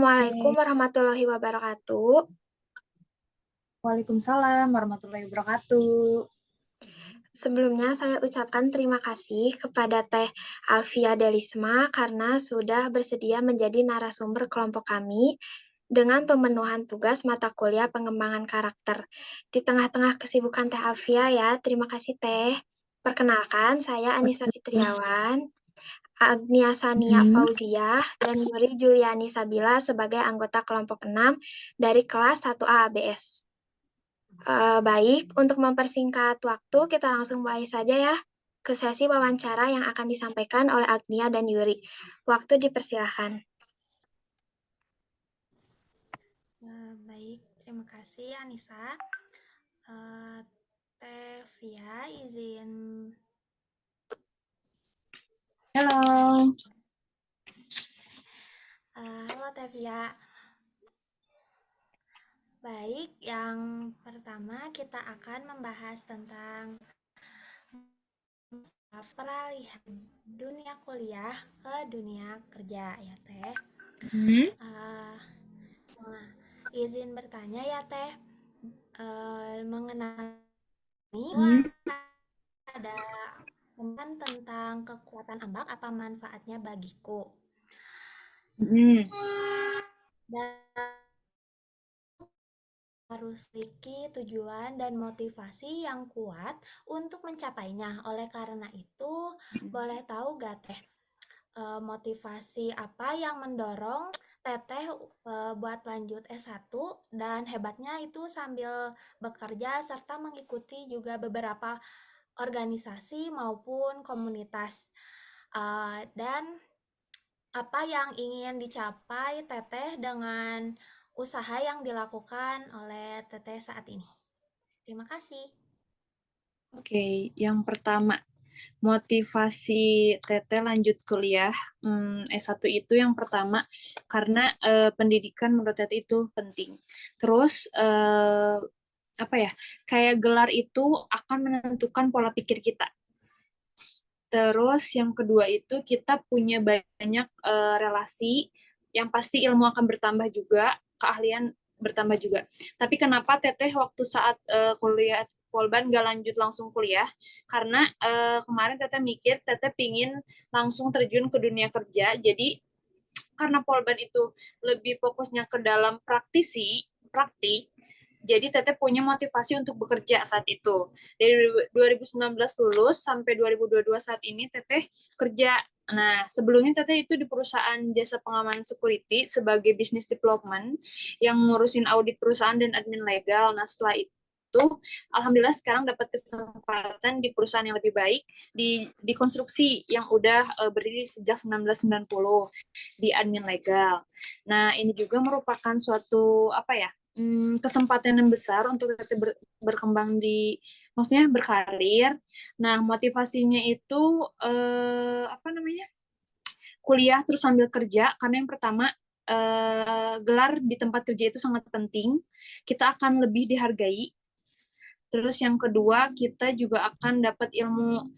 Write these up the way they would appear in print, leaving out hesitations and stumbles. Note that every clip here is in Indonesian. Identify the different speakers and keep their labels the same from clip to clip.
Speaker 1: Assalamualaikum
Speaker 2: Oke.
Speaker 1: warahmatullahi wabarakatuh.
Speaker 2: Waalaikumsalam warahmatullahi wabarakatuh.
Speaker 1: Sebelumnya saya ucapkan terima kasih kepada Teh Alfia Delisma karena sudah bersedia menjadi narasumber kelompok kami dengan pemenuhan tugas mata kuliah pengembangan karakter. Di tengah-tengah kesibukan Teh Alfia ya, terima kasih Teh. Perkenalkan, saya Anissa Fitriawan, Agnia Sania
Speaker 2: Hmm.
Speaker 1: Fauziah, dan Yuri Juliani Sabila sebagai anggota kelompok 6 dari kelas 1A ABS. Baik, untuk mempersingkat waktu, kita langsung mulai saja ya ke sesi wawancara yang akan disampaikan oleh Agnia dan Yuri. Waktu dipersilahkan.
Speaker 3: Baik, terima kasih Anissa. Teh Via izin.
Speaker 2: Halo.
Speaker 3: Halo Teh Via. Baik, yang pertama kita akan membahas tentang peralihan dunia kuliah ke dunia kerja ya Teh.
Speaker 2: Hmm.
Speaker 3: Nah, izin bertanya ya Teh, mengenai ini ada tentang kekuatan ambak apa manfaatnya bagiku.
Speaker 2: Hmm.
Speaker 3: Dan harus memiliki tujuan dan motivasi yang kuat untuk mencapainya. Oleh karena itu, boleh tahu gak Teh, motivasi apa yang mendorong Teteh buat lanjut S1 dan hebatnya itu sambil bekerja serta mengikuti juga beberapa organisasi maupun komunitas. Dan apa yang ingin dicapai Teteh dengan usaha yang dilakukan oleh Teteh saat ini? Terima kasih.
Speaker 2: Oke, yang pertama, motivasi Teteh lanjut kuliah S1 itu yang pertama karena pendidikan menurut Teteh itu penting. Terus apa ya? Kayak gelar itu akan menentukan pola pikir kita. Terus yang kedua itu kita punya banyak relasi, yang pasti ilmu akan bertambah juga, keahlian bertambah juga. Tapi kenapa Teteh waktu saat kuliah Polban gak lanjut langsung kuliah? Karena kemarin Teteh mikir Teteh pingin langsung terjun ke dunia kerja, jadi karena Polban itu lebih fokusnya ke dalam praktik, jadi Teteh punya motivasi untuk bekerja saat itu. Dari 2019 lulus sampai 2022 saat ini Teteh kerja. Nah, sebelumnya Teteh itu di perusahaan jasa pengamanan security sebagai business development yang ngurusin audit perusahaan dan admin legal. Nah, setelah itu alhamdulillah sekarang dapat kesempatan di perusahaan yang lebih baik di konstruksi yang udah berdiri sejak 1990 di admin legal. Nah, ini juga merupakan suatu apa ya? Kesempatan yang besar untuk kita berkembang maksudnya berkarir. Nah, motivasinya itu apa namanya? Kuliah terus sambil kerja karena yang pertama gelar di tempat kerja itu sangat penting. Kita akan lebih dihargai. Terus yang kedua, kita juga akan dapat ilmu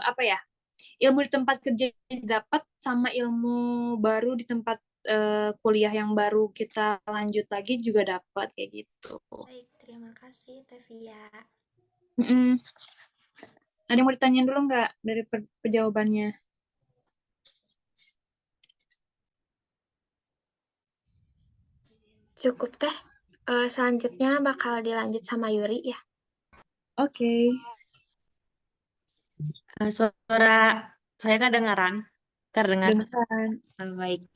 Speaker 2: apa ya? Ilmu di tempat kerja dapat sama ilmu baru di tempat kuliah yang baru kita lanjut lagi juga dapat kayak gitu.
Speaker 3: Baik, terima kasih Tevia.
Speaker 2: Ada yang mau ditanyain dulu nggak dari perjawabannya?
Speaker 1: Cukup Teh. Selanjutnya bakal dilanjut sama Yuri ya.
Speaker 2: Oke.
Speaker 4: Suara saya kedengaran? Terdengar?
Speaker 2: Dengarkan.
Speaker 4: Baik.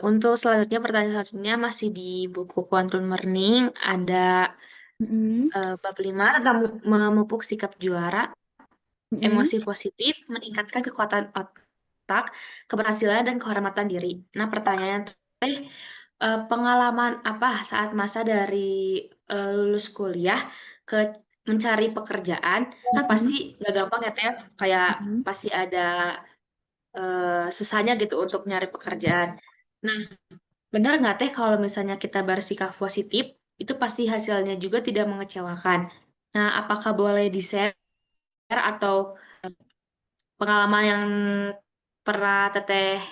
Speaker 4: Untuk selanjutnya, pertanyaan selanjutnya masih di buku Quantum Learning. Ada bab 5 tentang memupuk sikap juara, emosi positif, meningkatkan kekuatan otak, keberhasilan, dan kehormatan diri. Nah, pertanyaan pengalaman apa saat masa dari lulus kuliah ke mencari pekerjaan, kan pasti gak gampang ya Teh, kayak pasti ada susahnya gitu untuk nyari pekerjaan. Nah, benar nggak Teh kalau misalnya kita bersikap positif, itu pasti hasilnya juga tidak mengecewakan. Nah, apakah boleh di-share atau pengalaman yang pernah Teteh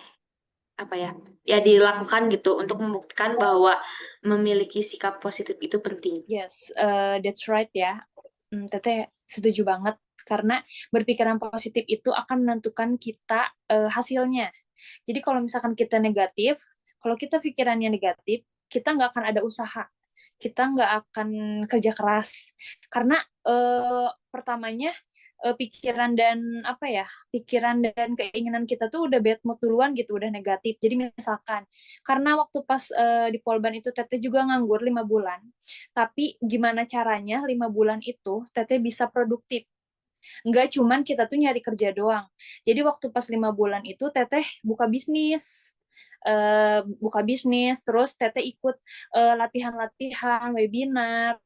Speaker 4: apa ya, ya dilakukan gitu untuk membuktikan bahwa memiliki sikap positif itu penting.
Speaker 2: Yes, that's right ya. Teteh setuju banget karena berpikiran positif itu akan menentukan kita hasilnya. Jadi kalau misalkan kita negatif, kalau kita pikirannya negatif, kita nggak akan ada usaha, kita nggak akan kerja keras. Karena pertamanya pikiran dan apa ya, pikiran dan keinginan kita tuh udah bad mood duluan gitu, udah negatif. Jadi misalkan, karena waktu pas di Polban itu Teteh juga nganggur 5 bulan, tapi gimana caranya 5 bulan itu Teteh bisa produktif. Nggak cuman kita tuh nyari kerja doang. Jadi waktu pas 5 bulan itu Teteh buka bisnis, terus Teteh ikut latihan-latihan, webinar,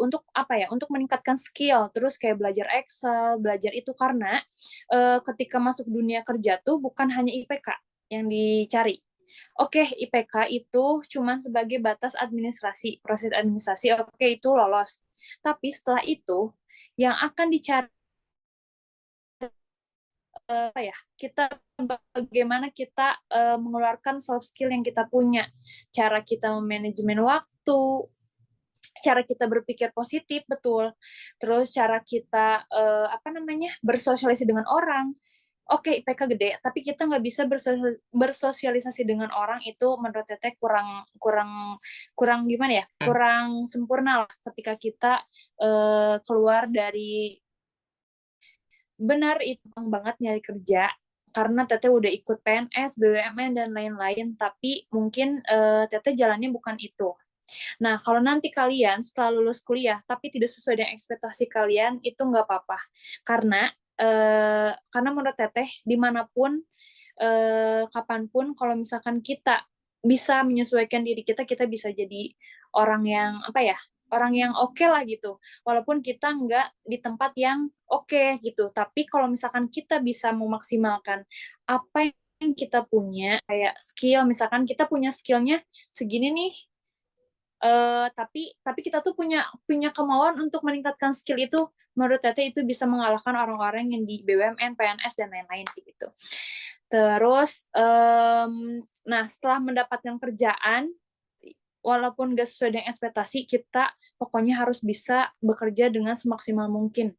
Speaker 2: untuk apa ya, untuk meningkatkan skill, terus kayak belajar Excel, belajar itu karena ketika masuk dunia kerja tuh bukan hanya IPK yang dicari. Oke, IPK itu cuman sebagai batas administrasi, proses administrasi, oke itu lolos. Tapi setelah itu yang akan dicari apa ya, kita bagaimana kita mengeluarkan soft skill yang kita punya, cara kita memanajemen waktu, cara kita berpikir positif, betul, terus cara kita apa namanya, bersosialisasi dengan orang. Oke, IPK gede, tapi kita nggak bisa bersosialisasi dengan orang, itu menurut Teteh kurang kurang kurang gimana ya, kurang sempurna lah ketika kita keluar dari. Benar, itu banget nyari kerja karena Teteh udah ikut PNS, BUMN, dan lain-lain, tapi mungkin Teteh jalannya bukan itu. Nah, kalau nanti kalian setelah lulus kuliah, tapi tidak sesuai dengan ekspektasi kalian, itu nggak apa-apa. Karena menurut Teteh, dimanapun, kapanpun, kalau misalkan kita bisa menyesuaikan diri kita, kita bisa jadi orang yang, apa ya, orang yang oke lah gitu. Walaupun kita nggak di tempat yang oke gitu. Tapi kalau misalkan kita bisa memaksimalkan apa yang kita punya, kayak skill, misalkan kita punya skillnya segini nih, tapi kita tuh punya kemauan untuk meningkatkan skill itu, menurut Teteh itu bisa mengalahkan orang-orang yang di BUMN, PNS, dan lain-lain sih gitu. Terus, nah setelah mendapatkan kerjaan, walaupun gak sesuai dengan ekspektasi, kita pokoknya harus bisa bekerja dengan semaksimal mungkin,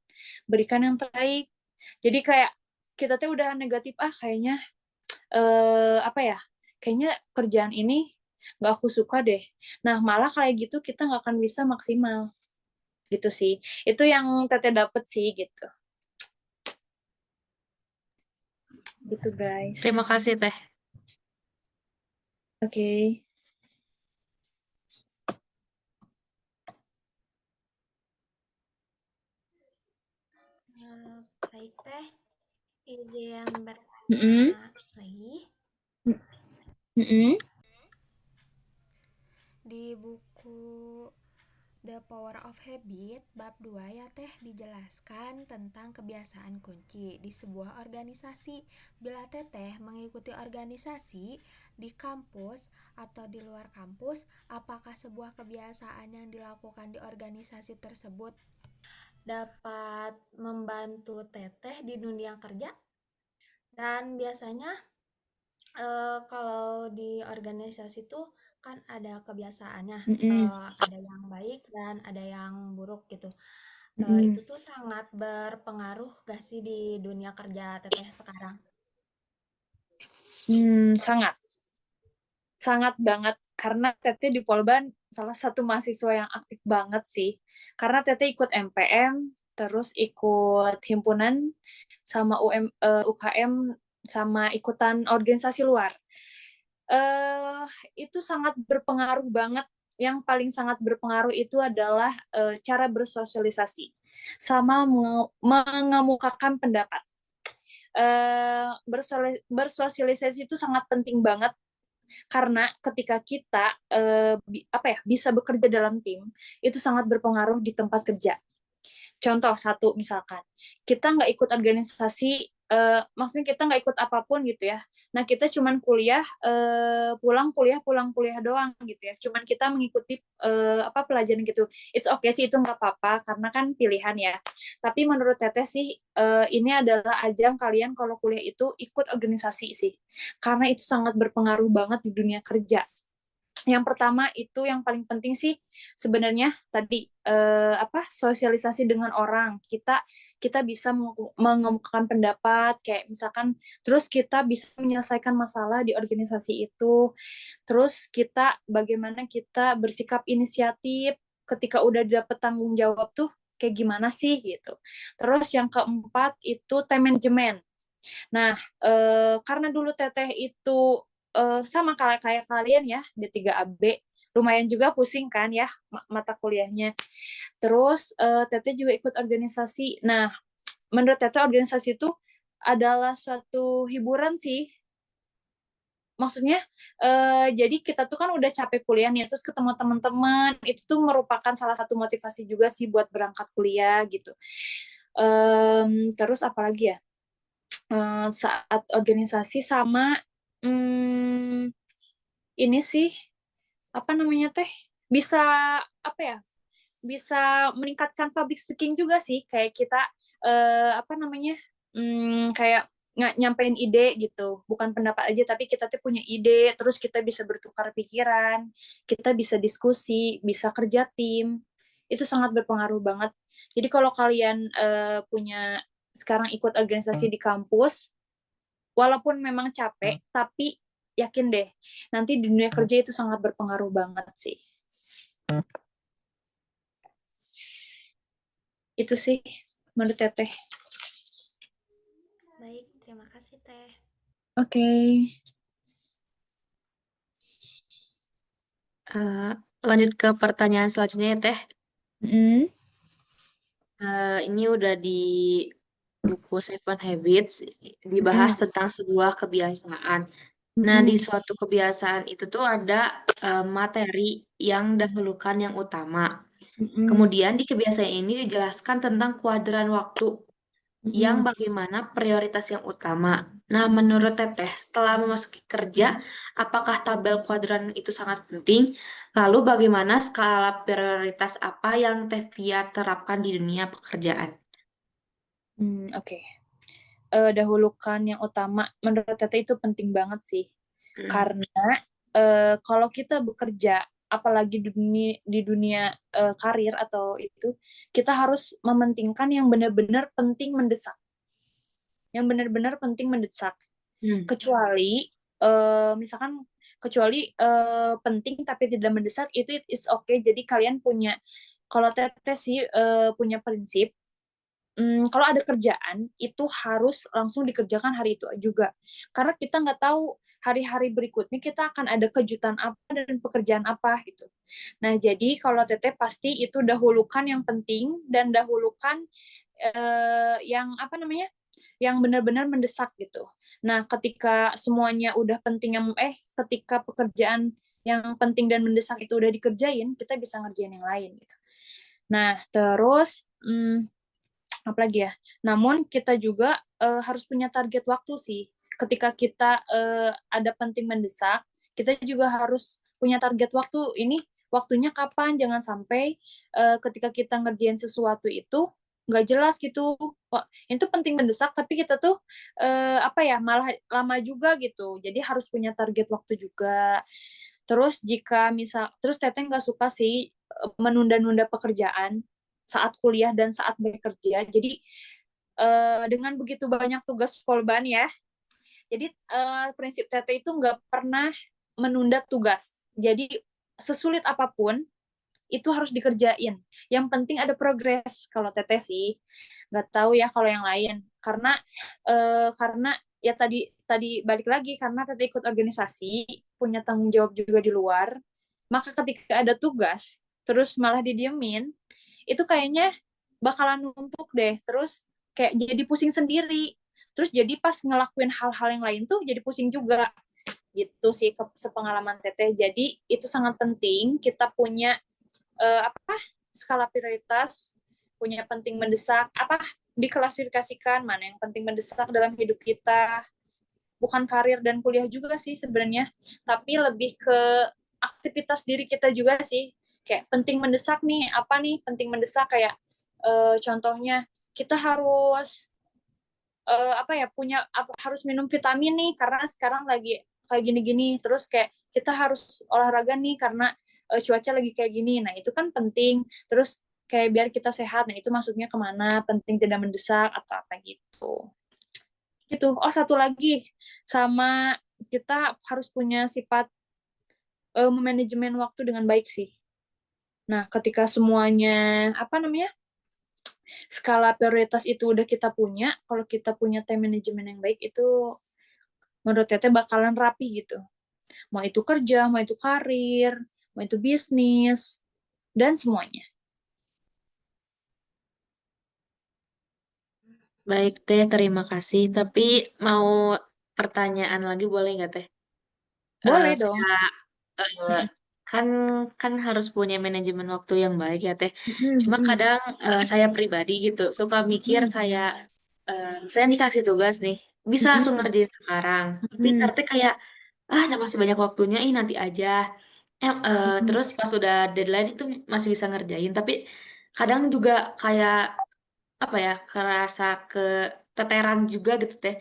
Speaker 2: berikan yang terbaik. Jadi kayak kita tuh udah negatif, kayaknya apa ya, kayaknya kerjaan ini nggak aku suka deh. Nah, malah kayak gitu kita nggak akan bisa maksimal. Gitu sih. Itu yang Teteh dapet sih, gitu. Gitu, guys.
Speaker 4: Terima kasih, Teh.
Speaker 2: Oke.
Speaker 3: Baik Teh, izin
Speaker 2: Mm-mm.
Speaker 3: bertanya lagi.
Speaker 2: Mm-mm.
Speaker 3: Di buku The Power of Habit, bab 2 ya Teh, dijelaskan tentang kebiasaan kunci di sebuah organisasi. Bila Teteh mengikuti organisasi di kampus atau di luar kampus, apakah sebuah kebiasaan yang dilakukan di organisasi tersebut dapat membantu Teteh di dunia kerja? Dan biasanya kalau di organisasi tuh kan ada kebiasaannya,
Speaker 2: Mm-mm.
Speaker 3: ada yang baik dan ada yang buruk gitu.
Speaker 2: Mm-mm.
Speaker 3: Itu tuh sangat berpengaruh gak sih di dunia kerja Teteh sekarang?
Speaker 2: Sangat. Sangat banget. Karena Teteh di Polban salah satu mahasiswa yang aktif banget sih. Karena Teteh ikut MPM, terus ikut himpunan, sama UKM, sama ikutan organisasi luar. Itu sangat berpengaruh banget. Yang paling sangat berpengaruh itu adalah cara bersosialisasi sama mengemukakan pendapat. Bersosialisasi itu sangat penting banget karena ketika kita bisa bekerja dalam tim, itu sangat berpengaruh di tempat kerja. Contoh satu, misalkan kita nggak ikut organisasi maksudnya kita nggak ikut apapun gitu ya. Nah kita cuman kuliah, pulang kuliah doang gitu ya. Cuman kita mengikuti apa pelajaran gitu. It's okay sih, itu nggak apa-apa karena kan pilihan ya. Tapi menurut Teteh sih ini adalah ajang kalian kalau kuliah itu ikut organisasi sih. Karena itu sangat berpengaruh banget di dunia kerja. Yang pertama itu yang paling penting sih sebenarnya tadi apa sosialisasi dengan orang. Kita bisa mengemukakan pendapat kayak misalkan, terus kita bisa menyelesaikan masalah di organisasi itu. Terus bagaimana kita bersikap inisiatif ketika udah dapet tanggung jawab tuh kayak gimana sih gitu. Terus yang keempat itu time management. Nah, karena dulu Teteh itu sama kayak kalian ya, D3AB, lumayan juga pusing kan ya mata kuliahnya. Terus Teteh juga ikut organisasi. Nah, menurut Teteh organisasi itu adalah suatu hiburan sih. Maksudnya, jadi kita tuh kan udah capek kuliah nih, terus ketemu teman-teman, itu tuh merupakan salah satu motivasi juga sih buat berangkat kuliah gitu. Terus apalagi ya? Saat organisasi sama ini sih apa namanya teh bisa apa ya bisa meningkatkan public speaking juga sih kayak kita apa namanya kayak nggak nyampein ide gitu, bukan pendapat aja tapi kita tuh punya ide, terus kita bisa bertukar pikiran, kita bisa diskusi, bisa kerja tim, itu sangat berpengaruh banget. Jadi kalau kalian punya sekarang ikut organisasi di kampus, walaupun memang capek, tapi yakin deh, nanti di dunia kerja itu sangat berpengaruh banget sih. Itu sih menurut Teteh.
Speaker 3: Baik, terima kasih Teh.
Speaker 2: Oke.
Speaker 4: Lanjut ke pertanyaan selanjutnya ya, Teh. Ini udah di buku Seven Habits, dibahas tentang sebuah kebiasaan. Nah, di suatu kebiasaan itu tuh ada materi yang dahulukan yang utama. Kemudian di kebiasaan ini dijelaskan tentang kuadran waktu yang bagaimana prioritas yang utama. Nah, menurut Teteh, setelah memasuki kerja, apakah tabel kuadran itu sangat penting? Lalu bagaimana skala prioritas apa yang Tevia terapkan di dunia pekerjaan?
Speaker 2: Oke. Dahulukan yang utama, menurut Teteh itu penting banget sih. Karena kalau kita bekerja, apalagi di dunia karir atau itu, kita harus mementingkan yang benar-benar penting mendesak. Yang benar-benar penting mendesak. Kecuali misalkan penting tapi tidak mendesak, itu it's okay. Jadi kalian punya, kalau Teteh sih punya prinsip, kalau ada kerjaan itu harus langsung dikerjakan hari itu juga, karena kita nggak tahu hari-hari berikutnya kita akan ada kejutan apa dan pekerjaan apa gitu. Nah jadi kalau Teteh pasti itu dahulukan yang penting dan dahulukan yang apa namanya, yang benar-benar mendesak gitu. Nah ketika semuanya udah penting, ketika pekerjaan yang penting dan mendesak itu udah dikerjain, kita bisa ngerjain yang lain gitu. Nah terus apalagi ya. Namun kita juga harus punya target waktu sih. Ketika kita ada penting mendesak, kita juga harus punya target waktu. Ini waktunya kapan? Jangan sampai ketika kita ngerjain sesuatu itu nggak jelas gitu. Wah, itu penting mendesak, tapi kita tuh apa ya, malah lama juga gitu. Jadi harus punya target waktu juga. Terus terus Teteh nggak suka sih menunda-nunda pekerjaan saat kuliah dan saat bekerja. Jadi dengan begitu banyak tugas polban ya, jadi prinsip Teteh itu nggak pernah menunda tugas. Jadi sesulit apapun itu harus dikerjain. Yang penting ada progres kalau Teteh sih. Nggak tahu ya kalau yang lain. Karena ya tadi balik lagi, karena Teteh ikut organisasi, punya tanggung jawab juga di luar. Maka ketika ada tugas terus malah didiemin, itu kayaknya bakalan numpuk deh, terus kayak jadi pusing sendiri, terus jadi pas ngelakuin hal-hal yang lain tuh jadi pusing juga gitu sih sepengalaman Teteh. Jadi itu sangat penting kita punya apa skala prioritas, punya penting mendesak apa diklasifikasikan mana yang penting mendesak dalam hidup kita. Bukan karir dan kuliah juga sih sebenarnya, tapi lebih ke aktivitas diri kita juga sih. Kayak penting mendesak nih, apa nih penting mendesak kayak contohnya kita harus harus minum vitamin nih karena sekarang lagi kayak gini-gini. Terus kayak kita harus olahraga nih karena cuaca lagi kayak gini. Nah, itu kan penting. Terus kayak biar kita sehat. Nah, itu masuknya kemana? Penting tidak mendesak atau apa gitu. Gitu. Oh, satu lagi. Sama kita harus punya sifat memanajemen waktu dengan baik sih. Nah, ketika semuanya skala prioritas itu udah kita punya, kalau kita punya time management yang baik itu menurut Teteh bakalan rapi gitu. Mau itu kerja, mau itu karir, mau itu bisnis, dan semuanya.
Speaker 4: Baik Teh, terima kasih. Tapi mau pertanyaan lagi boleh nggak Teh?
Speaker 2: Boleh dong.
Speaker 4: Kayak eh, kan kan harus punya manajemen waktu yang baik ya Teh. Cuma kadang saya pribadi gitu suka mikir kayak saya dikasih tugas nih, bisa langsung ngerjain sekarang. Tapi nanti kayak nah masih banyak waktunya, nanti aja. Terus pas udah deadline itu masih bisa ngerjain. Tapi kadang juga kayak apa ya, kerasa keteteran juga gitu Teh.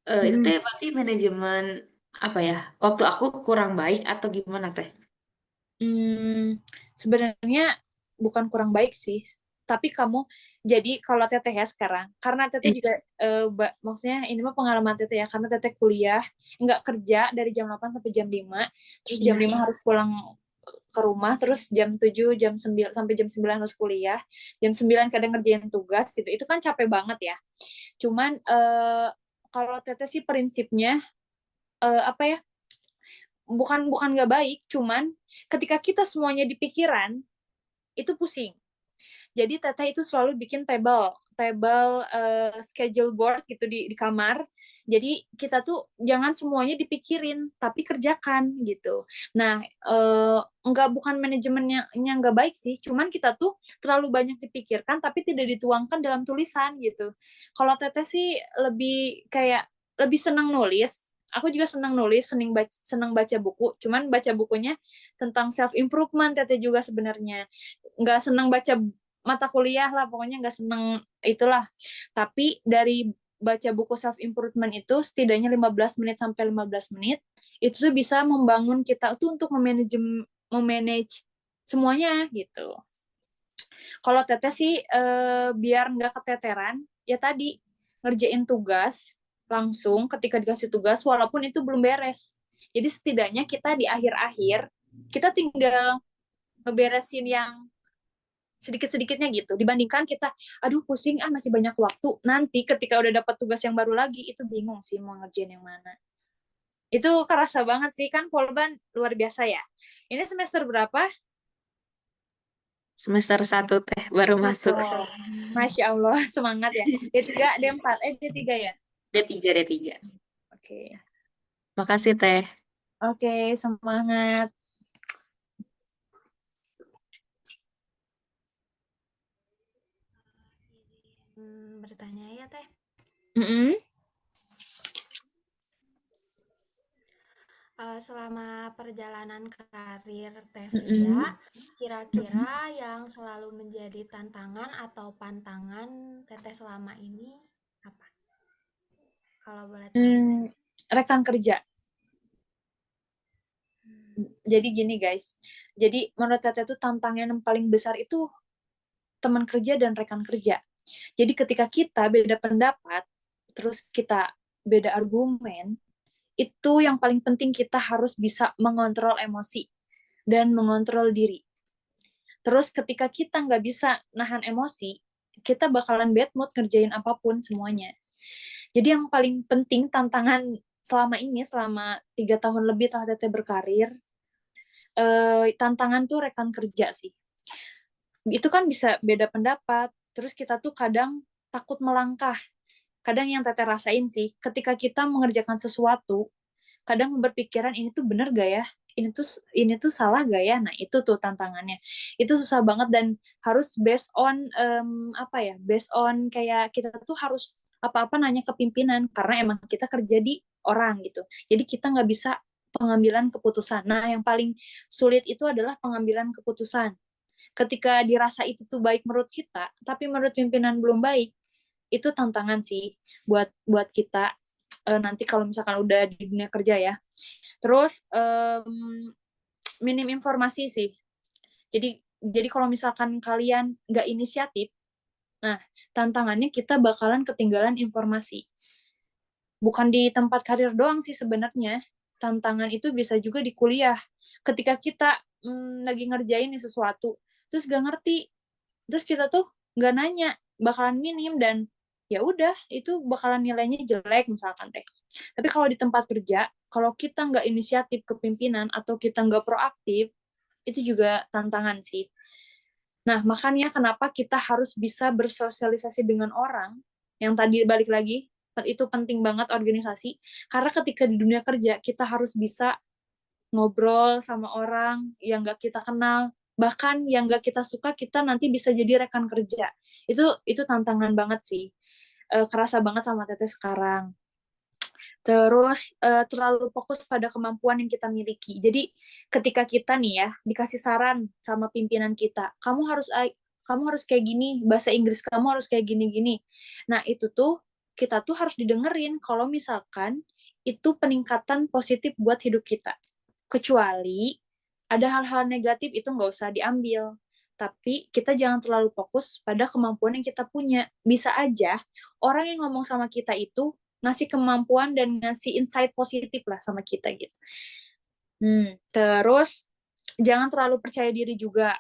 Speaker 4: Itu Teh berarti manajemen apa ya? Waktu aku kurang baik atau gimana Teh?
Speaker 2: Sebenarnya bukan kurang baik sih, tapi kamu jadi kalau Teteh ya sekarang, karena Teteh
Speaker 4: Eh,
Speaker 2: juga maksudnya ini mah pengalaman Teteh ya, karena Teteh kuliah nggak kerja dari jam 8 sampai jam 5, terus jam
Speaker 4: iya.
Speaker 2: 5 harus pulang ke rumah, terus jam 7 jam 9 sampai jam 9 harus kuliah, jam 9 kadang ngerjain tugas gitu, itu kan capek banget ya. Cuman kalau Teteh sih prinsipnya apa ya, bukan bukan nggak baik, cuman ketika kita semuanya di pikiran itu pusing. Jadi Teteh itu selalu bikin table schedule board gitu di kamar. Jadi kita tuh jangan semuanya dipikirin, tapi kerjakan gitu. Nah, bukan manajemennya nggak baik sih, cuman kita tuh terlalu banyak dipikirkan, tapi tidak dituangkan dalam tulisan gitu. Kalau Teteh sih lebih kayak lebih senang nulis. Aku juga senang nulis, senang baca buku. Cuman baca bukunya tentang self improvement Teteh juga sebenarnya. Nggak senang baca mata kuliah lah, pokoknya nggak seneng itulah. Tapi dari baca buku self improvement itu setidaknya 15 menit sampai 15 menit itu tuh bisa membangun kita tuh untuk memanage semuanya gitu. Kalau Teteh sih biar nggak keteteran ya tadi ngerjain tugas langsung ketika dikasih tugas walaupun itu belum beres. Jadi setidaknya kita di akhir-akhir kita tinggal ngeberesin yang sedikit-sedikitnya gitu dibandingkan kita aduh pusing masih banyak waktu, nanti ketika udah dapat tugas yang baru lagi itu bingung sih mau ngerjain yang mana. Itu kerasa banget sih, kan Polban luar biasa ya. Ini semester berapa?
Speaker 4: Semester 1 Teh baru masuk.
Speaker 2: Oh, Masya Allah, semangat ya. D3, D4, D3 ya.
Speaker 4: D3, D3.
Speaker 2: Oke.
Speaker 4: Makasih Teh.
Speaker 2: Oke, semangat.
Speaker 3: Bertanya ya Teh. Selama perjalanan karir Tevia, kira-kira yang selalu menjadi tantangan atau pantangan Teteh selama ini apa? Kalau boleh tahu.
Speaker 2: Rekan kerja. Jadi gini guys, jadi menurut Teteh tuh tantangan yang paling besar itu teman kerja dan rekan kerja. Jadi ketika kita beda pendapat, terus kita beda argumen, itu yang paling penting kita harus bisa mengontrol emosi dan mengontrol diri. Terus ketika kita nggak bisa nahan emosi, kita bakalan bad mood ngerjain apapun semuanya. Jadi yang paling penting tantangan selama ini, selama 3 tahun lebih Teteh berkarir, tantangan tuh rekan kerja sih. Itu kan bisa beda pendapat, terus kita tuh kadang takut melangkah. Kadang yang Teteh rasain sih, ketika kita mengerjakan sesuatu, kadang berpikiran ini tuh bener gak ya? ini tuh salah gak ya? Nah, itu tuh tantangannya. Itu susah banget dan harus based on apa ya? Based on kayak kita tuh harus apa-apa nanya ke pimpinan karena emang kita kerja di orang gitu. Jadi kita nggak bisa pengambilan keputusan. Nah, yang paling sulit itu adalah pengambilan keputusan. Ketika dirasa itu tuh baik menurut kita, tapi menurut pimpinan belum baik, itu tantangan sih buat buat kita nanti kalau misalkan udah di dunia kerja ya. Terus minim informasi sih. Jadi kalau misalkan kalian nggak inisiatif, nah tantangannya kita bakalan ketinggalan informasi. Bukan di tempat karir doang sih sebenarnya. Tantangan itu bisa juga di kuliah. Ketika kita lagi ngerjain nih sesuatu, terus gak ngerti, terus kita tuh nggak nanya, bakalan minim dan ya udah itu bakalan nilainya jelek misalkan deh. Tapi kalau di tempat kerja, kalau kita nggak inisiatif ke pimpinan atau kita nggak proaktif, itu juga tantangan sih. Nah, makanya kenapa kita harus bisa bersosialisasi dengan orang, yang tadi balik lagi, itu penting banget organisasi, karena ketika di dunia kerja, kita harus bisa ngobrol sama orang yang nggak kita kenal, bahkan yang nggak kita suka, kita nanti bisa jadi rekan kerja. Itu tantangan banget sih. Kerasa banget sama Teteh sekarang. Terus terlalu fokus pada kemampuan yang kita miliki. Jadi ketika kita nih ya dikasih saran sama pimpinan kita, kamu harus kayak gini, bahasa Inggris kamu harus kayak gini-gini. Nah, itu tuh kita tuh harus didengerin kalau misalkan itu peningkatan positif buat hidup kita. Kecuali ada hal-hal negatif itu nggak usah diambil. Tapi kita jangan terlalu fokus pada kemampuan yang kita punya. Bisa aja orang yang ngomong sama kita itu ngasih kemampuan dan ngasih insight positif lah sama kita gitu. Terus jangan terlalu percaya diri juga.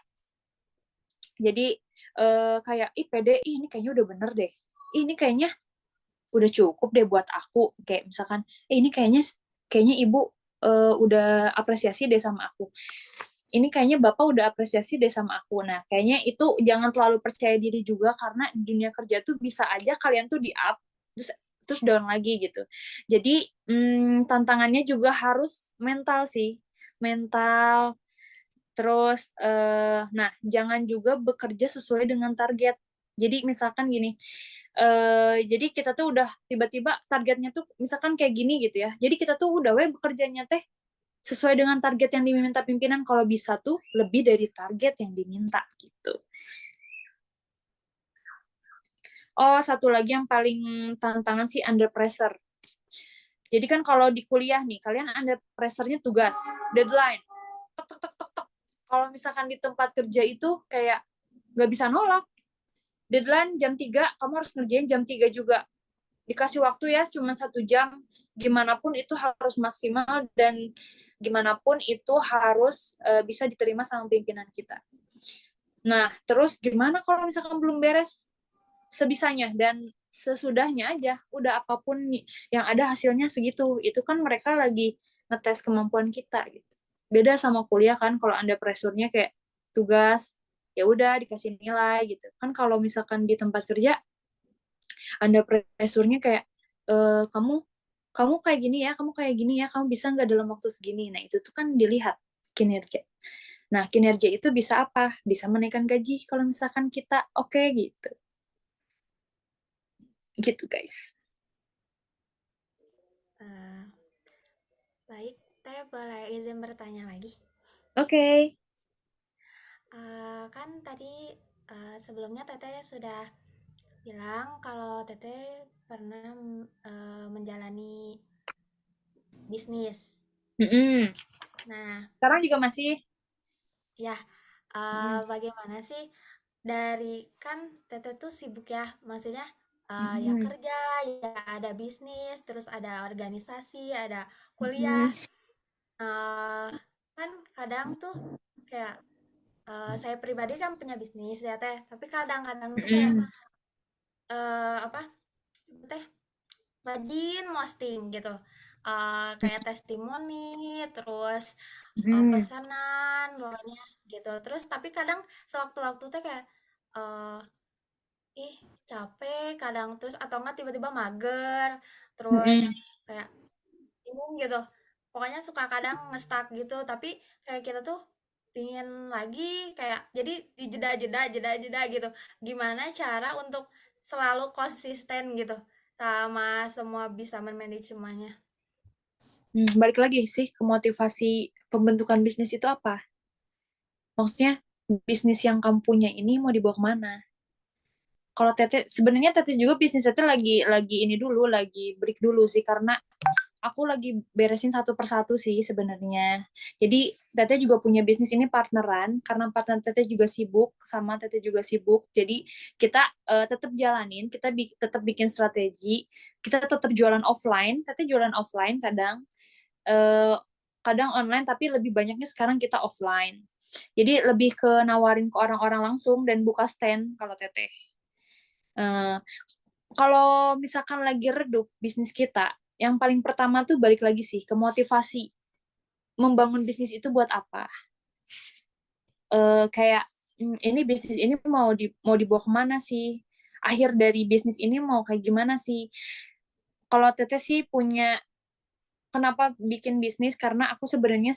Speaker 2: Jadi kayak pede, ini kayaknya udah bener deh. Ini kayaknya udah cukup deh buat aku. Kayak misalkan, ini kayaknya ibu udah apresiasi deh sama aku. Ini kayaknya bapak udah apresiasi deh sama aku. Nah, kayaknya itu jangan terlalu percaya diri juga karena di dunia kerja tuh bisa aja kalian tuh di up terus down lagi gitu. Jadi tantangannya juga harus mental sih, mental. Terus nah jangan juga bekerja sesuai dengan target. Jadi misalkan gini, jadi kita tuh udah tiba-tiba targetnya tuh misalkan kayak gini gitu ya. Jadi kita tuh udah bekerjanya teh sesuai dengan target yang diminta pimpinan, kalau bisa tuh lebih dari target yang diminta gitu. Oh, satu lagi yang paling tantangan sih under pressure. Jadi kan kalau di kuliah nih, kalian under pressure-nya tugas, deadline. Tek, tek, tek, tek, tek. Kalau misalkan di tempat kerja itu kayak nggak bisa nolak. Deadline jam 3, kamu harus ngerjain jam 3 juga. Dikasih waktu ya cuma 1 jam, gimana pun itu harus maksimal dan gimana pun itu harus bisa diterima sama pimpinan kita. Nah, terus gimana kalau misalkan belum beres? Sebisanya dan sesudahnya aja, udah apapun yang ada hasilnya segitu. Itu kan mereka lagi ngetes kemampuan kita gitu. Beda sama kuliah kan, kalau Anda pressure-nya kayak tugas, ya udah dikasih nilai gitu. Kan kalau misalkan di tempat kerja Anda pressure-nya kayak kamu kayak gini ya, kamu kayak gini ya, kamu bisa nggak dalam waktu segini. Nah, itu tuh kan dilihat kinerja. Nah, kinerja itu bisa apa? Bisa menaikkan gaji kalau misalkan kita oke gitu. Gitu, guys.
Speaker 3: Baik, Teh boleh izin bertanya lagi?
Speaker 2: Oke.
Speaker 3: Kan tadi sebelumnya Teteh sudah bilang kalau Teteh pernah menjalani bisnis. Nah,
Speaker 2: Sekarang juga masih.
Speaker 3: ya, bagaimana sih dari kan Teteh tuh sibuk ya, maksudnya ya kerja, ya ada bisnis, terus ada organisasi, ada kuliah. Kan kadang tuh kayak saya pribadi kan punya bisnis ya Teh, tapi kadang-kadang tuh kayak apa Teh rajin posting gitu. Kayak testimoni, terus pesanan, pokoknya gitu. Terus tapi kadang sewaktu-waktu teh kayak ih capek kadang terus atau enggak tiba-tiba mager, terus kayak bingung gitu. pokoknya suka kadang nge-stuck gitu, tapi kayak kita tuh pingin lagi kayak jadi di jeda gitu. Gimana cara untuk selalu konsisten gitu sama semua bisa manage semuanya?
Speaker 2: Balik lagi sih ke motivasi pembentukan bisnis itu apa? Maksudnya bisnis yang kamu punya ini mau dibawa kemana? Kalau Tete sebenarnya Tete juga bisnis Tete lagi ini dulu, lagi break dulu sih karena aku lagi beresin satu persatu sih sebenarnya. Jadi Tete juga punya bisnis ini partneran karena partner Tete juga sibuk sama Tete juga sibuk. Jadi kita tetap jalanin, kita tetap bikin strategi, kita tetap jualan offline. Tete jualan offline kadang eh, kadang online tapi lebih banyaknya sekarang kita offline. Jadi lebih ke nawarin ke orang-orang langsung dan buka stand kalau Tete. Eh, Kalau misalkan lagi redup bisnis kita, yang paling pertama tuh balik lagi sih ke motivasi membangun bisnis itu buat apa? Kayak ini bisnis ini mau dibawa kemana sih? Akhir dari bisnis ini mau kayak gimana sih? Kalau Teteh sih punya kenapa bikin bisnis karena aku sebenarnya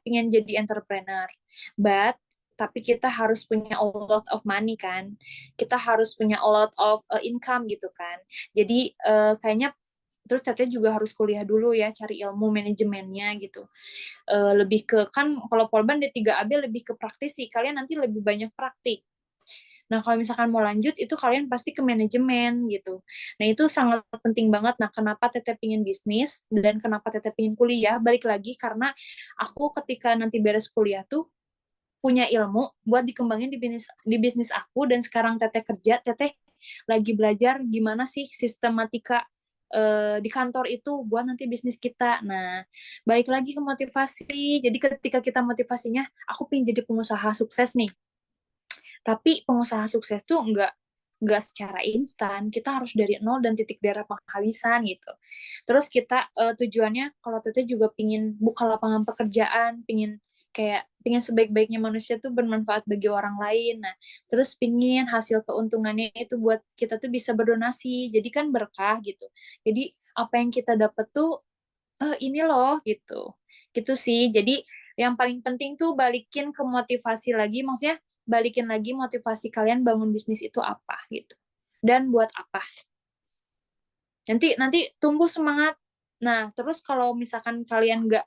Speaker 2: pengen jadi entrepreneur. But tapi kita harus punya a lot of money kan. Kita harus punya a lot of income gitu kan. Jadi kayaknya terus teteh juga harus kuliah dulu ya, cari ilmu manajemennya gitu. Lebih ke kan kalau Polban D3AB lebih ke praktis sih. Kalian nanti lebih banyak praktik. Nah, kalau misalkan mau lanjut, itu kalian pasti ke manajemen gitu. Nah, itu sangat penting banget. Nah, kenapa Teteh pingin bisnis dan kenapa Teteh pingin kuliah? Balik lagi karena aku ketika nanti beres kuliah tuh punya ilmu buat dikembangin di bisnis aku dan sekarang Teteh kerja, Teteh lagi belajar gimana sih sistematika di kantor itu buat nanti bisnis kita. Nah, balik lagi ke motivasi. Jadi ketika kita motivasinya, aku pengen jadi pengusaha sukses nih. Tapi pengusaha sukses tuh nggak secara instan. Kita harus dari nol dan titik darah penghabisan gitu. Terus kita tujuannya kalau Tete juga pingin buka lapangan pekerjaan, pingin sebaik-baiknya manusia tuh bermanfaat bagi orang lain. Nah, terus pingin hasil keuntungannya itu buat kita tuh bisa berdonasi. Jadi kan berkah gitu. Jadi apa yang kita dapat tuh ini loh gitu. Gitu sih. Jadi yang paling penting tuh balikin ke motivasi lagi, maksudnya balikin lagi motivasi kalian bangun bisnis itu apa gitu. Dan buat apa. Nanti nanti tumbuh semangat. Nah, terus kalau misalkan kalian nggak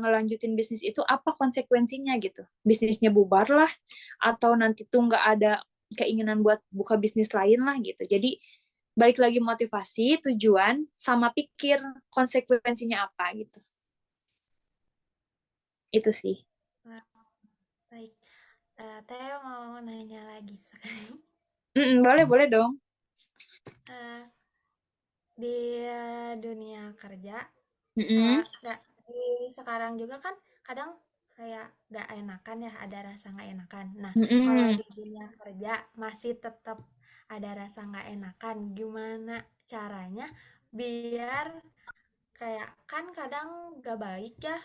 Speaker 2: ngelanjutin bisnis itu apa konsekuensinya gitu? Bisnisnya bubar lah atau nanti tuh nggak ada keinginan buat buka bisnis lain lah gitu. Jadi balik lagi motivasi, tujuan, sama pikir konsekuensinya apa gitu. Itu sih.
Speaker 3: Wah, baik. Teh mau nanya lagi sekarang.
Speaker 2: Boleh, boleh dong.
Speaker 3: Eh, di dunia kerja
Speaker 2: Mm-mm.
Speaker 3: kayak nggak di sekarang juga kan kadang kayak nggak enakan ya, ada rasa nggak enakan. Nah, kalau
Speaker 2: Mm-mm.
Speaker 3: di dunia kerja masih tetap ada rasa nggak enakan, gimana caranya biar kayak kan kadang nggak baik ya,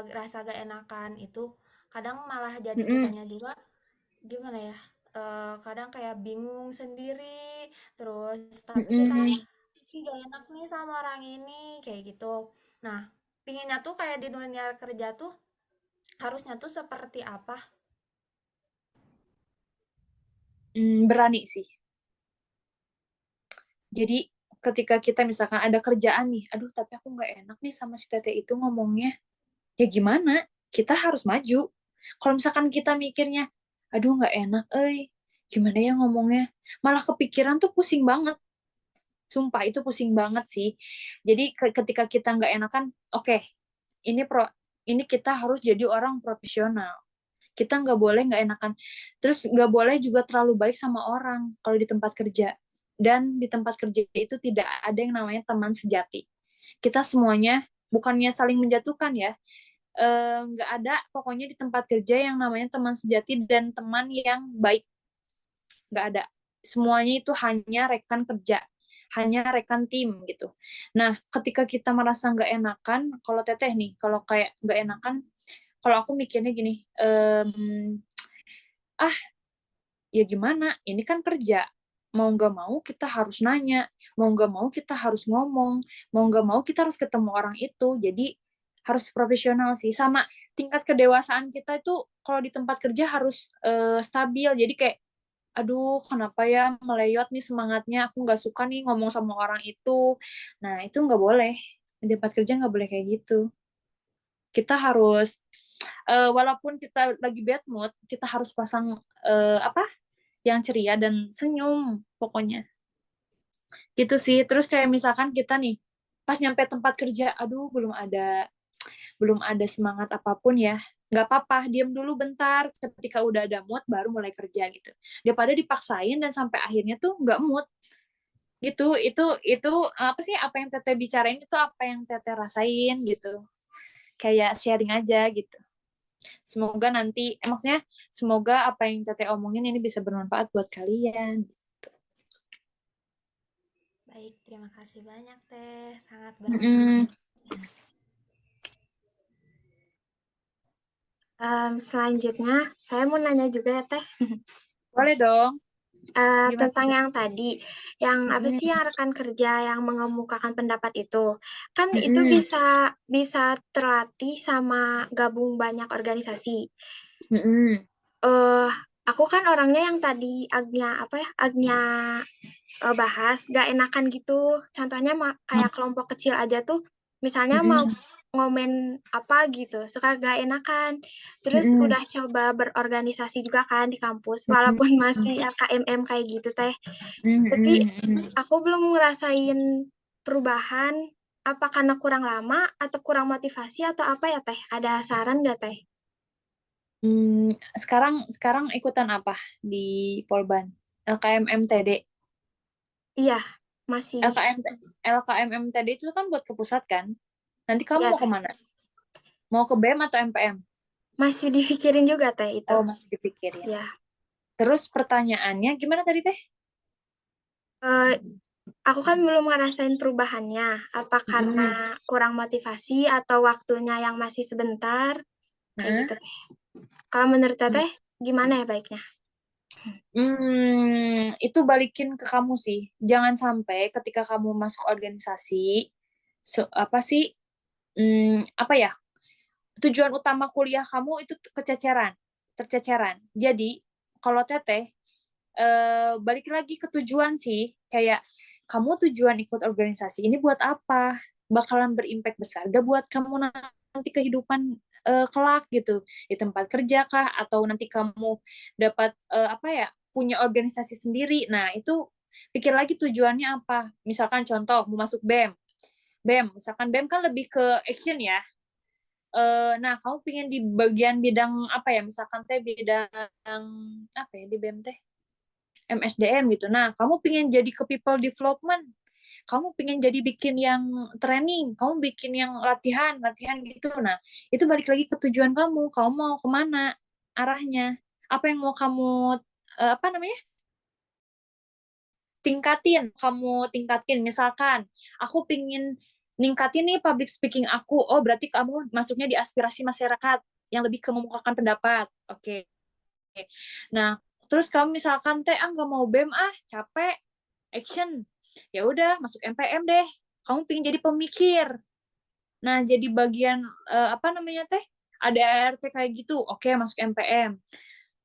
Speaker 3: rasa nggak enakan itu kadang malah jadi
Speaker 2: Mm-mm.
Speaker 3: kitanya juga gimana ya, kadang kayak bingung sendiri, terus tapi kita
Speaker 2: Mm-mm.
Speaker 3: ih gak enak nih sama orang ini kayak gitu. Nah, pinginnya tuh kayak di dunia kerja tuh harusnya tuh seperti apa?
Speaker 2: Berani sih. Jadi ketika kita misalkan ada kerjaan nih, aduh tapi aku nggak enak nih sama si Tete itu ngomongnya, ya gimana? Kita harus maju. Kalau misalkan kita mikirnya, aduh nggak enak, gimana ya ngomongnya? Malah kepikiran tuh pusing banget. Sumpah itu pusing banget sih. Jadi ketika kita nggak enakan, oke, ini ini kita harus jadi orang profesional. Kita nggak boleh nggak enakan. Terus nggak boleh juga terlalu baik sama orang kalau di tempat kerja. Dan di tempat kerja itu tidak ada yang namanya teman sejati. Kita semuanya bukannya saling menjatuhkan ya, nggak ada pokoknya di tempat kerja yang namanya teman sejati dan teman yang baik, nggak ada. Semuanya itu hanya rekan kerja, hanya rekan tim gitu. Nah, ketika kita merasa nggak enakan, kalau teteh nih, kalau kayak nggak enakan, kalau aku mikirnya gini, ah ya gimana, ini kan kerja, mau nggak mau kita harus nanya, mau nggak mau kita harus ngomong, mau nggak mau kita harus ketemu orang itu. Jadi harus profesional sih. Sama tingkat kedewasaan kita itu kalau di tempat kerja harus stabil. Jadi kayak, aduh kenapa ya meleyot nih semangatnya, aku nggak suka nih ngomong sama orang itu. Nah itu nggak boleh. Di tempat kerja nggak boleh kayak gitu. Kita harus, walaupun kita lagi bad mood, kita harus pasang apa yang ceria dan senyum pokoknya gitu sih. Terus kayak misalkan kita nih pas nyampe tempat kerja, aduh belum ada semangat apapun ya, nggak apa-apa, diam dulu bentar, ketika udah ada mood baru mulai kerja gitu, daripada dipaksain dan sampai akhirnya tuh nggak mood gitu. Itu apa sih, apa yang Teteh bicarain itu apa yang Teteh rasain gitu, kayak sharing aja gitu. Semoga nanti, maksudnya semoga apa yang Teteh omongin ini bisa bermanfaat buat kalian.
Speaker 3: Baik, terima kasih banyak Teh, sangat
Speaker 2: Mm-mm.
Speaker 3: bermanfaat.
Speaker 1: Selanjutnya, saya mau nanya juga ya, Teh.
Speaker 2: Boleh dong. Gimana?
Speaker 1: Tentang yang tadi, yang apa
Speaker 2: Mm-mm.
Speaker 1: sih yang rekan kerja yang mengemukakan pendapat itu, kan itu
Speaker 2: Mm-mm.
Speaker 1: bisa terlatih sama gabung banyak organisasi.
Speaker 2: Mm-mm.
Speaker 1: Eh, aku kan orangnya yang tadi Agnya bahas, gak enakan gitu. Contohnya kayak kelompok kecil aja tuh, misalnya mau
Speaker 2: Mm-mm.
Speaker 1: ngomen apa gitu, suka gak enakan. Terus
Speaker 2: Mm-mm.
Speaker 1: udah coba berorganisasi juga kan di kampus, walaupun masih LKMM kayak gitu teh. Tapi
Speaker 2: Mm-mm.
Speaker 1: aku belum ngerasain perubahan, apa karena kurang lama atau kurang motivasi atau apa ya teh? Ada saran gak teh?
Speaker 2: Sekarang ikutan apa di Polban? LKMMTD.
Speaker 1: Iya, masih,
Speaker 2: LKMMTD itu kan buat ke pusat kan? Nanti kamu
Speaker 1: iya
Speaker 2: mau
Speaker 1: teh.
Speaker 2: kemana? Mau ke BEM atau MPM?
Speaker 1: Masih dipikirin juga teh itu.
Speaker 2: Oh, masih dipikirin.
Speaker 1: Ya.
Speaker 2: Terus pertanyaannya gimana tadi teh?
Speaker 1: Eh, aku kan belum ngerasain perubahannya. Apa karena
Speaker 2: Mm-mm.
Speaker 1: kurang motivasi atau waktunya yang masih sebentar? Kayak
Speaker 2: Hah?
Speaker 1: gitu teh. Kalau menurut teteh, gimana ya baiknya?
Speaker 2: Itu balikin ke kamu sih. Jangan sampai ketika kamu masuk organisasi, apa sih, apa ya, tujuan utama kuliah kamu itu terceceran. Jadi, kalau Teteh, balik lagi ke tujuan sih, kayak kamu tujuan ikut organisasi ini buat apa? Bakalan berimpact besar gak buat kamu nanti kehidupan kelak gitu, di tempat kerja kah, atau nanti kamu dapat apa ya, punya organisasi sendiri. Nah, itu pikir lagi tujuannya apa. Misalkan contoh mau masuk BEM, misalkan BEM kan lebih ke action ya. Nah, kamu pingin di bagian bidang apa ya? Misalkan teh bidang apa ya di BEM teh? MSDM gitu. Nah, kamu pingin jadi ke people development. Kamu pingin jadi bikin yang training. Kamu bikin yang latihan gitu. Nah, itu balik lagi ke tujuan kamu. Kamu mau kemana arahnya? Apa yang mau kamu, apa namanya? Kamu tingkatin. Misalkan, aku pingin ningkatin nih public speaking aku. Oh, berarti kamu masuknya di aspirasi masyarakat yang lebih kememukakan pendapat. Oke. Nah, terus kamu misalkan teh nggak mau BEM capek, action. Ya udah, masuk MPM deh. Kamu pingin jadi pemikir. Nah, jadi bagian apa namanya teh? Ada ART kayak gitu. Oke, masuk MPM.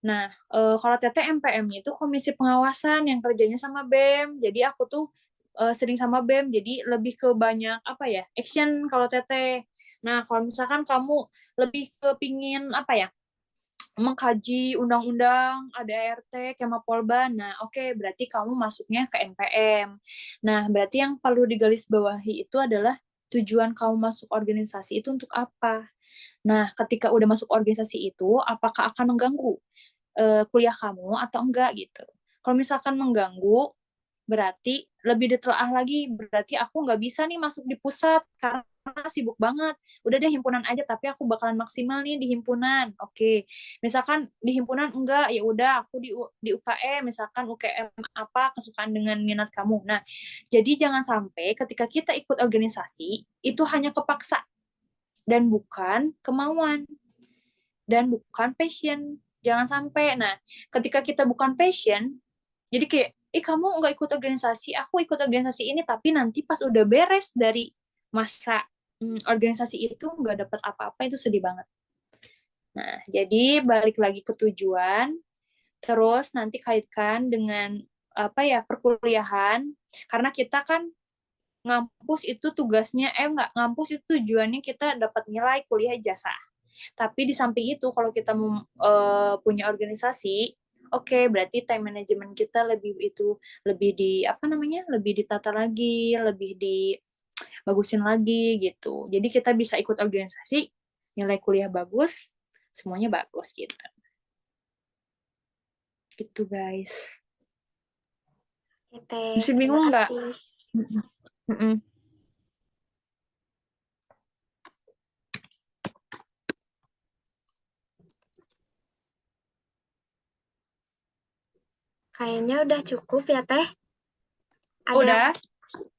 Speaker 2: Nah, kalau Teteh MPM-nya itu komisi pengawasan yang kerjanya sama BEM. Jadi aku tuh sering sama BEM, jadi lebih ke banyak apa ya, action kalau Teteh. Nah, kalau misalkan kamu lebih ke pingin apa ya, mengkaji undang-undang, ada ART, Kema Polban. Nah, oke, berarti kamu masuknya ke MPM. Nah, berarti yang perlu digarisbawahi itu adalah tujuan kamu masuk organisasi itu untuk apa. Nah, ketika udah masuk organisasi itu, apakah akan mengganggu kuliah kamu atau enggak gitu. Kalau misalkan mengganggu, berarti lebih ditelaah lagi. Berarti aku nggak bisa nih masuk di pusat karena sibuk banget. Udah deh himpunan aja, tapi aku bakalan maksimal nih di himpunan. Oke, misalkan di himpunan enggak, ya udah aku di UKM, misalkan UKM apa kesukaan dengan minat kamu. Nah, jadi jangan sampai ketika kita ikut organisasi itu hanya kepaksa dan bukan kemauan dan bukan passion. Jangan sampai. Nah, ketika kita bukan passion, jadi kayak kamu nggak ikut organisasi, aku ikut organisasi ini, tapi nanti pas udah beres dari masa organisasi itu nggak dapat apa-apa, itu sedih banget. Nah, jadi balik lagi ke tujuan, terus nanti kaitkan dengan apa ya, perkuliahan, karena kita kan ngampus itu tugasnya, nggak, ngampus itu tujuannya kita dapat nilai kuliah ijazah. Tapi di samping itu kalau kita punya organisasi, oke, berarti time management kita lebih di apa namanya, lebih ditata lagi, lebih dibagusin lagi gitu. Jadi kita bisa ikut organisasi, nilai kuliah bagus, semuanya bagus gitu. Gitu guys.
Speaker 1: Oke,
Speaker 2: Masih
Speaker 1: terima
Speaker 2: bingung nggak?
Speaker 1: kasih. Kayaknya udah cukup ya, Teh.
Speaker 2: Udah?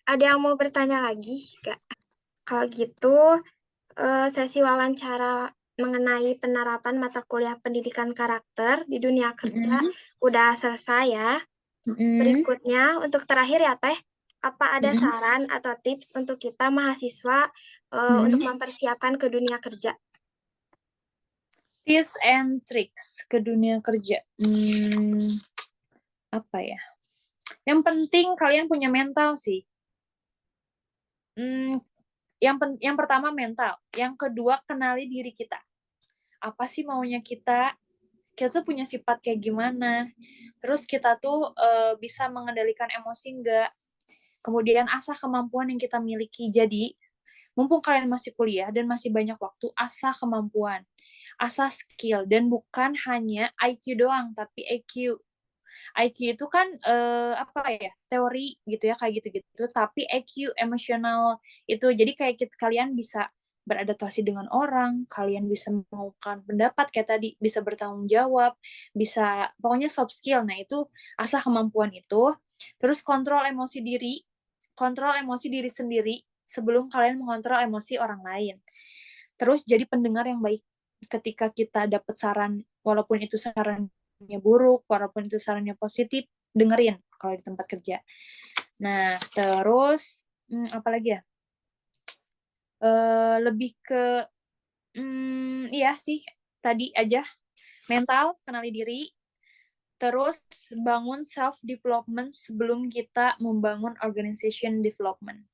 Speaker 1: Ada yang mau bertanya lagi? Nggak? Kalau gitu, sesi wawancara mengenai penerapan mata kuliah pendidikan karakter di dunia kerja udah selesai ya. Berikutnya, untuk terakhir ya, Teh, apa ada saran atau tips untuk kita mahasiswa untuk mempersiapkan ke dunia kerja?
Speaker 2: Tips and tricks ke dunia kerja. Apa ya? Yang penting kalian punya mental sih. Yang pertama mental. Yang kedua, kenali diri kita. Apa sih maunya kita? Kita tuh punya sifat kayak gimana? Terus kita tuh bisa mengendalikan emosi enggak? Kemudian asah kemampuan yang kita miliki. Jadi, mumpung kalian masih kuliah dan masih banyak waktu, asah kemampuan, asah skill, dan bukan hanya IQ doang, tapi EQ. IQ itu kan apa ya, teori gitu ya, kayak gitu-gitu, tapi EQ emosional itu, jadi kayak kalian bisa beradaptasi dengan orang, kalian bisa mengungkapkan pendapat kayak tadi, bisa bertanggung jawab, bisa pokoknya soft skill. Nah, itu asah kemampuan itu. Terus kontrol emosi diri sendiri sebelum kalian mengontrol emosi orang lain. Terus jadi pendengar yang baik ketika kita dapat saran, walaupun itu sarannya buruk, walaupun itu sarannya positif, dengerin kalau di tempat kerja. Nah, terus apa lagi ya? Lebih ke iya sih, tadi aja, mental, kenali diri, terus bangun self development sebelum kita membangun organization development.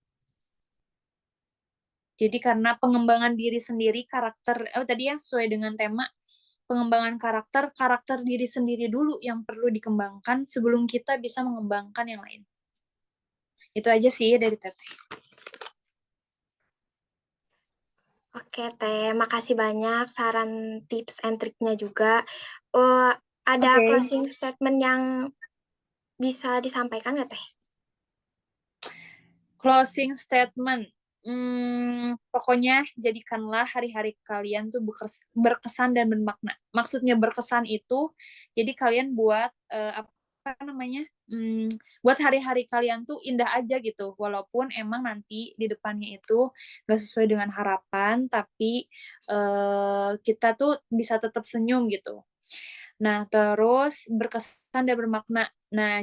Speaker 2: Jadi karena pengembangan diri sendiri, karakter, tadi yang sesuai dengan tema, pengembangan karakter diri sendiri dulu yang perlu dikembangkan sebelum kita bisa mengembangkan yang lain. Itu aja sih dari Teteh.
Speaker 1: Oke, Teh. Makasih banyak saran, tips, and triknya juga. Ada closing statement yang bisa disampaikan nggak, Teh?
Speaker 2: Closing statement. Pokoknya jadikanlah hari-hari kalian tuh berkesan dan bermakna. Maksudnya berkesan itu, jadi kalian buat apa namanya? Buat hari-hari kalian tuh indah aja gitu, walaupun emang nanti di depannya itu gak sesuai dengan harapan, tapi kita tuh bisa tetap senyum gitu. Nah, terus berkesan dan bermakna. Nah,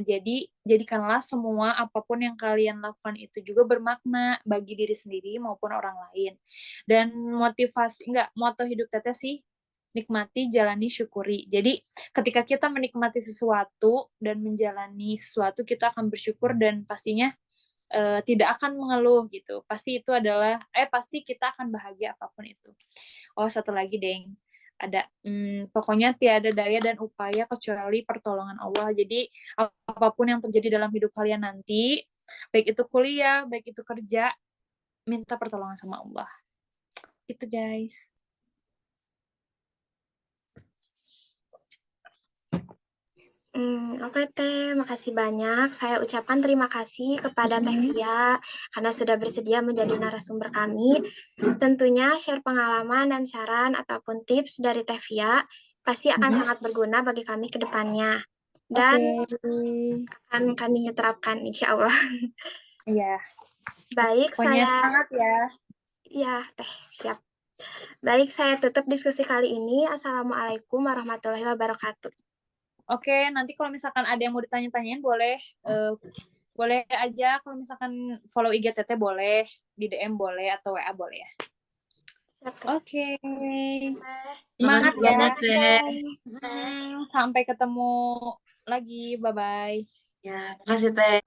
Speaker 2: jadikanlah semua apapun yang kalian lakukan itu juga bermakna bagi diri sendiri maupun orang lain. Dan moto hidup Teteh sih, nikmati, jalani, syukuri. Jadi, ketika kita menikmati sesuatu dan menjalani sesuatu, kita akan bersyukur dan pastinya tidak akan mengeluh gitu. Pasti kita akan bahagia apapun itu. Oh, satu lagi, Deng. Ada pokoknya tiada daya dan upaya kecuali pertolongan Allah. Jadi apapun yang terjadi dalam hidup kalian nanti, baik itu kuliah, baik itu kerja, minta pertolongan sama Allah. Gitu guys.
Speaker 1: Oke, Teh. Makasih banyak. Saya ucapkan terima kasih kepada Teh Via karena sudah bersedia menjadi narasumber kami. Tentunya share pengalaman dan saran ataupun tips dari Teh Via pasti akan sangat berguna bagi kami ke depannya. Dan akan kami terapkan, insya Allah.
Speaker 2: Iya.
Speaker 1: Baik,
Speaker 2: Pokoknya semangat ya.
Speaker 1: Ya, Teh, siap. Baik, saya tutup diskusi kali ini. Assalamualaikum warahmatullahi wabarakatuh.
Speaker 2: Oke, nanti kalau misalkan ada yang mau ditanya-tanyain boleh boleh aja, kalau misalkan follow IG Teteh boleh, di DM boleh atau WA boleh ya.
Speaker 1: Siap, Teh.
Speaker 2: Oke.
Speaker 3: Teh.
Speaker 2: Semangat
Speaker 4: Makasih banyak,
Speaker 2: ya.
Speaker 4: Teh.
Speaker 2: Sampai ketemu lagi. Bye-bye.
Speaker 4: Ya, makasih, Teh.